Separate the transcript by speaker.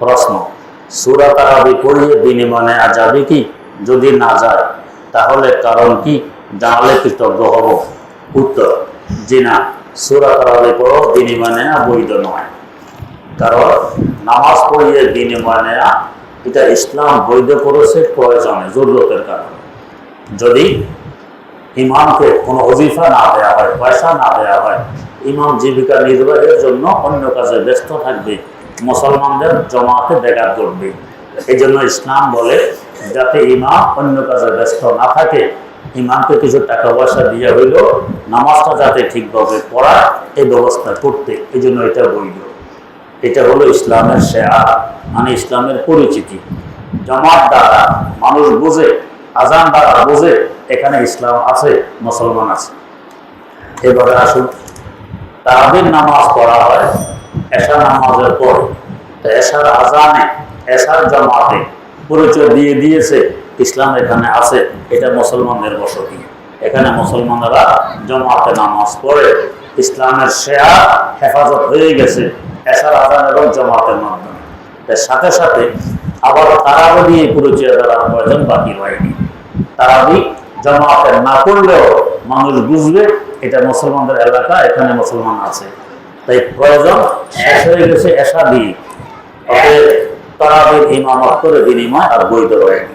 Speaker 1: প্রশ্ন, সূরা তারাবি পড়িয়ে বিনিময় নেওয়া যাবে কি? যদি না যায় তাহলে কারণ কি? জানালে কৃতজ্ঞ হব। উত্তর, জি না, সূরা তারাবি পড়ো বিনিময় নেওয়া বৈধ নয়। কারণ নামাজ পড়িয়ে বিনিময় নেওয়া এটা ইসলাম বৈধ করেছে প্রয়োজনে, জরুরতের কারণে। যদি ইমামকে কোনো ওজিফা না দেওয়া হয়, পয়সা না দেওয়া হয়, ইমাম জীবিকা নির্বাহের জন্য অন্য কাজে ব্যস্ত থাকবে, মুসলমানদের জমাতে ব্যাঘাত ঘটবে। এই জন্য ইসলাম বলে যাতে ইমাম অন্য কাজে ব্যস্ত না থাকে, ইমামকে কিছু টাকা পয়সা দিয়ে হইল নামাজটা যাতে ঠিকভাবে পড়া এই ব্যবস্থা করতে। এই জন্য এটা বৈধ। এটা হলো ইসলামের শেয়ার, মানে ইসলামের পরিচিতি। জামাত দ্বারা মানুষ বুঝে, আজান দ্বারা বুঝে এখানে ইসলাম আছে, মুসলমান আছে। এবারে আসুন, তারাবির নামাজ পড়া হয় এশার নামাজের পর। তো এশার আজানে, এশার জামাতে পরিচয় দিয়ে দিয়েছে ইসলাম এখানে আছে, এটা মুসলমানদের বসতি। এখানে মুসলমানরা জামাতে নামাজ পড়ে, ইসলামের শেয়ার হেফাজত হয়ে গেছে এশার আজান এবং জামাতের মাধ্যমে। এর সাথে সাথে আবার তারাবি দিয়ে পরিচয় দেওয়ার প্রয়োজন বাকি হয়নি। তারাবি জামাতে না করলেও মানুষ বুঝবে এটা মুসলমানদের এলাকা, এখানে মুসলমান আছে। তাই প্রয়োজন শেষ হয়ে গেছে এশা দিয়ে, তারাবির ইমামত করে বিনিময় আর বৈধ হয়নি।